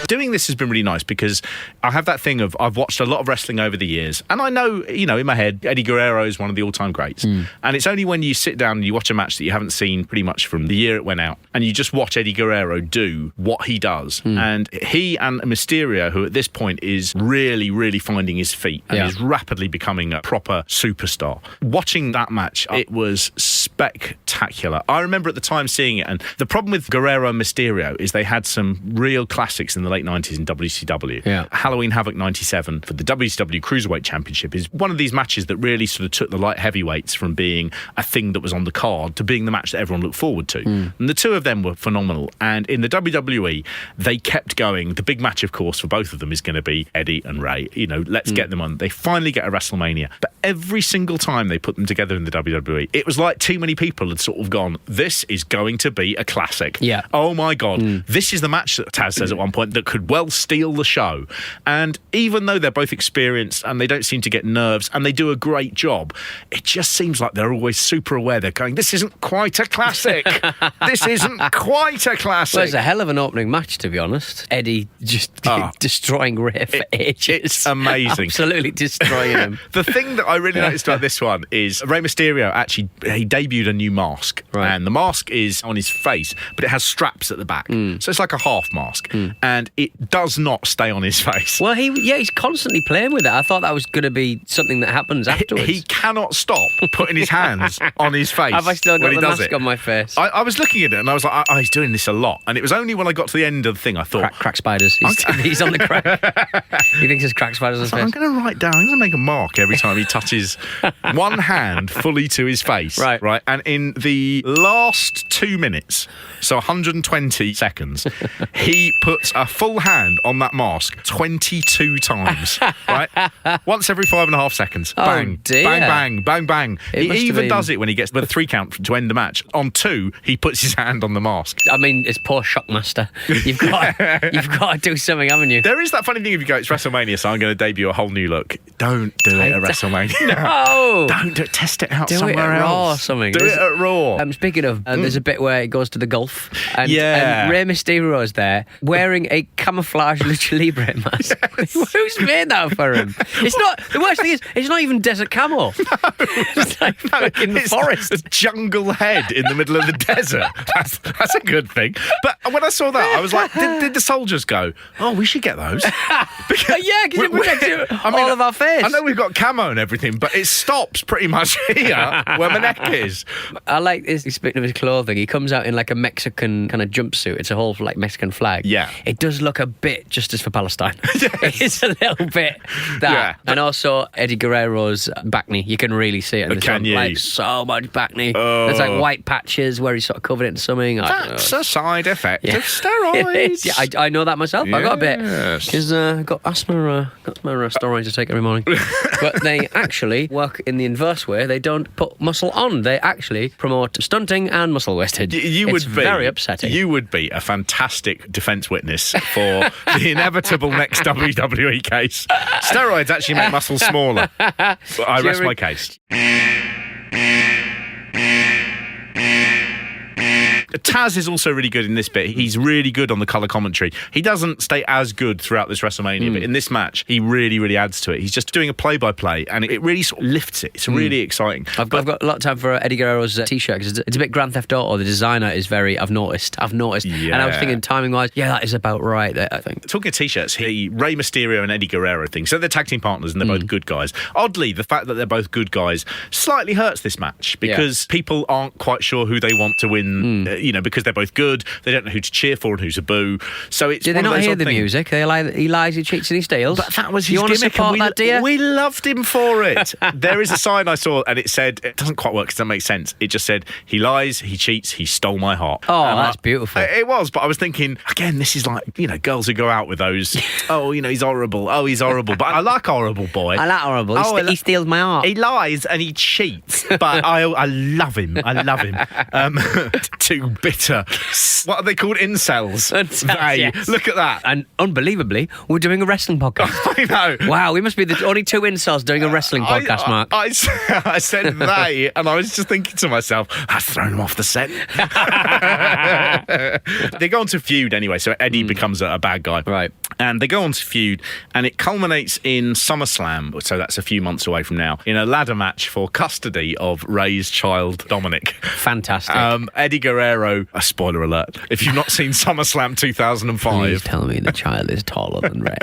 Doing this has been really nice because I have that thing of I've watched a lot of wrestling over the years, and I know, in my head, Eddie Guerrero is one of the all-time greats. And it's only when you sit down and you watch a match that you haven't seen pretty much from the year it went out, and you just watch Eddie Guerrero do what he does. And he and Mysterio, who at this point is really, really finding his feet and is rapidly becoming a proper superstar. Watching that match, it was spectacular. I remember at the time seeing it, and the problem with Guerrero and Mysterio is they had some real classics in the late 90s in WCW. Halloween Havoc 97 for the WCW Cruiserweight Championship is one of these matches that really sort of took the light heavyweights from being a thing that was on the card to being the match that everyone looked forward to. And the two of them were phenomenal. And in the WWE, they kept going. The big match, of course, for both of them is going to be Eddie and Rey. Let's get them on. They finally get a WrestleMania. But every single time they put them together in the WWE, it was like too many people had sort of gone, this is going to be a classic. Oh my God. This is the match that Taz says at one point that could well steal the show. And even though they're both experienced and they don't seem to get nerves and they do a great job, it just seems like they're always super aware. They're going, this isn't quite a classic. This isn't quite a classic. Well, it's a hell of an opening match, to be honest. Eddie just destroying Rey for ages. It's amazing. Absolutely destroying him. The thing that I really noticed about this one is Rey Mysterio actually, he debuted a new mask. Right. And the mask is on his face, but it has straps at the back. So it's like a half mask. And it does not stay on his face. Well, he's constantly playing with it. I thought that was going to be something that happens afterwards. He cannot stop putting his hands on his face. Have I still got the mask on my face? I was looking at it and I was like, he's doing this a lot. And it was only when I got to the end of the thing I thought... Crack spiders. He's on the crack. He thinks there's crack spiders on his face. I'm going to write down, I'm going to make a mark every time he touches one hand fully to his face. Right. And in the last 2 minutes, so 120 seconds, he puts a full hand on that mask 22 times. Right? Once every 5.5 seconds. Bang, dear. bang, bang, bang, bang. He even does it when he gets the 3 count to end the match. On 2, he puts his hand on the mask. I mean, it's poor Shockmaster. You've got to do something, haven't you? There is that funny thing if you go, it's WrestleMania, so I'm going to debut a whole new look. Don't do it at WrestleMania. No! Don't do it. Test it out do somewhere it at else. Raw or something. Do it at Raw. Speaking of, there's a bit where it goes to the Gulf. And Rey Mysterio is there wearing a camouflage lucha libre mask. Yes. Who's made that for him? It's not. The worst thing is, it's not even desert camo. It's like in the forest. A jungle head in the middle of the desert. That's a good thing. But when I saw that, I was like, did the soldiers go, oh, we should get those? Because it protects all of our face. I know we've got camo and everything, but it stops pretty much here where my neck is. I like this. Speaking of his clothing, he comes out in like a Mexican kind of jumpsuit. It's a whole like Mexican flag. Yeah. It does look a bit Justice for Palestine. Yes. It's a little bit that. Yeah. And also Eddie Guerrero's back knee. You can really see it in this one. Like so much back knee. There's like white patches where he's sort of covered it in something. That's a side effect of steroids. Yeah, I know that myself. I got a bit. Because I've got asthma steroids to take every morning. But they actually work in the inverse way. They don't put muscle on. They actually promote stunting and muscle wastage. It's very upsetting. You would be a fantastic defence witness for the inevitable next WWE case. Steroids actually make muscles smaller. I rest my case. Taz is also really good in this bit. He's really good on the colour commentary. He doesn't stay as good throughout this WrestleMania, but in this match, he really, really adds to it. He's just doing a play-by-play, and it really sort of lifts it. It's really exciting. I've got a lot of time for Eddie Guerrero's T-shirt, because it's a bit Grand Theft Auto. The designer is very, I've noticed. Yeah. And I was thinking, timing-wise, that is about right there, I think. Talking of T-shirts, the Rey Mysterio and Eddie Guerrero thing, so they're tag team partners, and they're both good guys. Oddly, the fact that they're both good guys slightly hurts this match, because people aren't quite sure who they want to win, because they're both good. They don't know who to cheer for and who to boo. So it's. Did they not hear the music? He lies, he cheats, and he steals. But that was his you gimmick. Support that, dear? We loved him for it. There is a sign I saw, and it said, it doesn't quite work because it doesn't make sense. It just said, he lies, he cheats, he stole my heart. Oh, and that's beautiful. It was, but I was thinking, again, this is like, girls who go out with those, he's horrible. Oh, he's horrible. But I like horrible boy. I like horrible. He steals my heart. He lies and he cheats. But I love him. I love him. Two bitter, what are they called? Incels. Yes. Look at that. And unbelievably, we're doing a wrestling podcast. I know. Wow, we must be the only two incels doing a wrestling podcast, Mark. I said they, and I was just thinking to myself, I've thrown him off the set. They go on to feud anyway, so Eddie becomes a bad guy. Right. And they go on to feud, and it culminates in SummerSlam, so that's a few months away from now, in a ladder match for custody of Rey's child, Dominick. Fantastic. Eddie Guerrero, a spoiler alert, if you've not seen SummerSlam 2005... Please tell me the child is taller than Rey.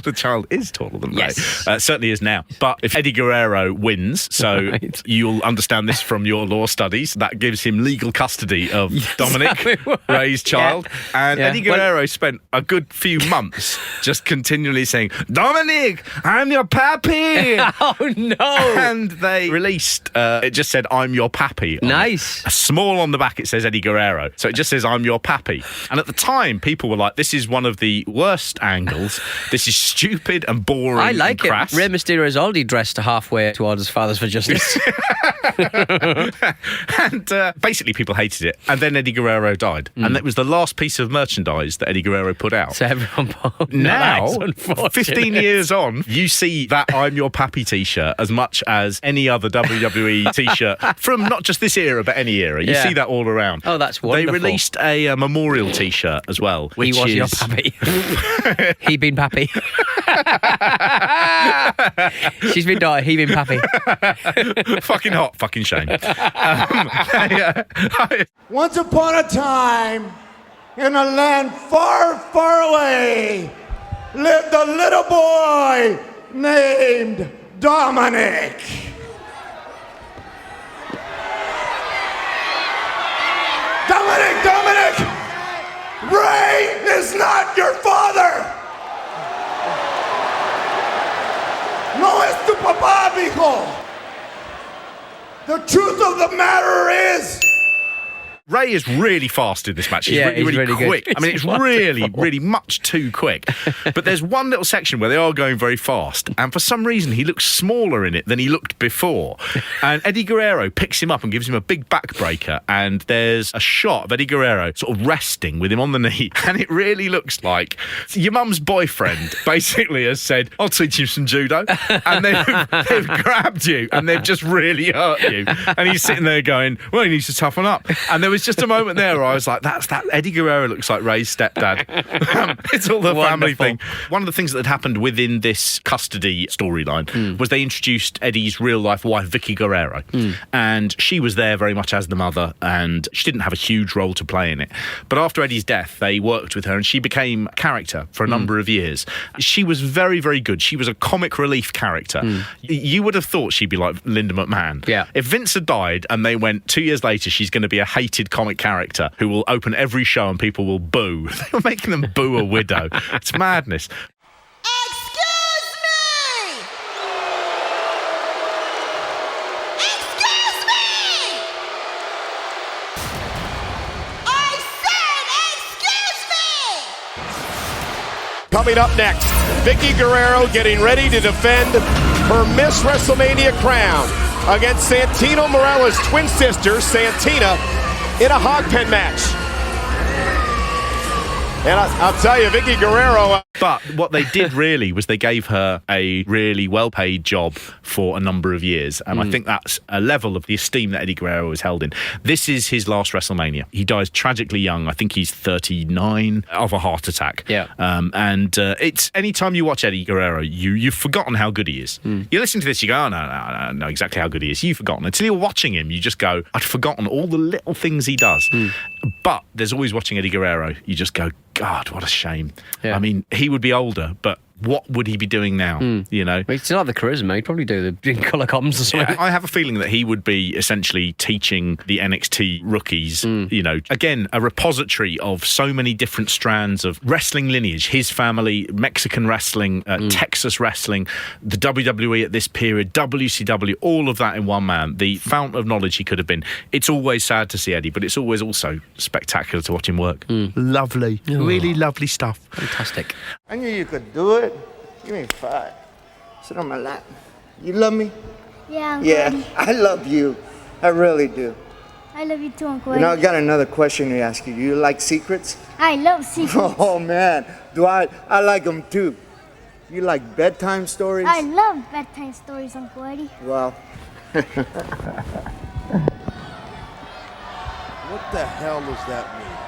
The child is taller than Rey. Yes. Certainly is now. But if Eddie Guerrero wins, so you'll understand this from your law studies, that gives him legal custody of Dominick, Rey's child. Yeah. And Eddie Guerrero spent a good few months just continually saying, Dominick, I'm your papi. Oh, no. And they released, it just said, I'm your papi. Nice. A small on the back, it says Eddie Guerrero. So it just says, I'm your papi. And at the time, people were like, this is one of the worst angles. This is stupid and boring. I like and crass. it. Rey Mysterio is already dressed halfway towards Fathers for Justice. And basically, people hated it. And then Eddie Guerrero died. And that was the last piece of merchandise that Eddie Guerrero put out. So everyone bought. Now, No, 15 years on, you see that I'm Your Pappy t-shirt as much as any other WWE t-shirt from not just this era, but any era. You see that all around. Oh, that's wonderful. They released a memorial t-shirt as well, which he was is... your pappy. He been pappy. She's been daughter, he been pappy. Fucking hot, fucking shame. Once upon a time, in a land far, far away, lived a little boy named Dominick. Dominick! Rey is not your father! No es tu papá, mijo! The truth of the matter is... Rey is really fast in this match. He's really quick. Good. I mean, it's really much too quick. But there's one little section where they are going very fast, and for some reason he looks smaller in it than he looked before. And Eddie Guerrero picks him up and gives him a big backbreaker, and there's a shot of Eddie Guerrero sort of resting with him on the knee, and it really looks like your mum's boyfriend basically has said, I'll teach you some judo, and they've grabbed you, and they've just really hurt you. And he's sitting there going, well, he needs to toughen up. And there was just a moment there where I was like, that's that. Eddie Guerrero looks like Rey's stepdad. It's all the family thing. One of the things that had happened within this custody storyline was they introduced Eddie's real-life wife, Vickie Guerrero. And she was there very much as the mother, and she didn't have a huge role to play in it. But after Eddie's death, they worked with her, and she became a character for a number of years. She was very, very good. She was a comic relief character. You would have thought she'd be like Linda McMahon. Yeah. If Vince had died and they went 2 years later, she's going to be a hated comic character who will open every show and people will boo. They were making them boo a widow. It's madness. Excuse me! Excuse me! I said excuse me! Coming up next, Vickie Guerrero getting ready to defend her Miss Wrestlemania crown against Santino Morella's twin sister, Santina, in a hog pen match. And I'll tell you, Vickie Guerrero... But what they did really was they gave her a really well-paid job for a number of years. And I think that's a level of the esteem that Eddie Guerrero is held in. This is his last WrestleMania. He dies tragically young. I think he's 39 of a heart attack. Yeah. It's anytime you watch Eddie Guerrero, you've forgotten how good he is. You listen to this, you go, oh, no, I know exactly how good he is. You've forgotten. Until you're watching him, you just go, I'd forgotten all the little things he does. But there's always watching Eddie Guerrero. You just go, God, what a shame. Yeah. I mean, he would be older, but what would he be doing now? You know? Well, he'd still have the charisma. He'd probably do the colour comms or something. I have a feeling that he would be essentially teaching the NXT rookies, you know, again, a repository of so many different strands of wrestling lineage. His family, Mexican wrestling, Texas wrestling, the WWE at this period, WCW, all of that in one man. The fountain of knowledge he could have been. It's always sad to see Eddie, but it's always also spectacular to watch him work. Lovely. Really lovely stuff. Fantastic. I knew you could do it. Give me 5. Sit on my lap. You love me? Yeah, Uncle Yeah, Eddie. I love you. I really do. I love you too, Uncle You know, I Eddie. got another question to ask you. Do you like secrets? I love secrets. Oh man, do I like them too. You like bedtime stories? I love bedtime stories, Uncle Eddie. Well, What the hell does that mean?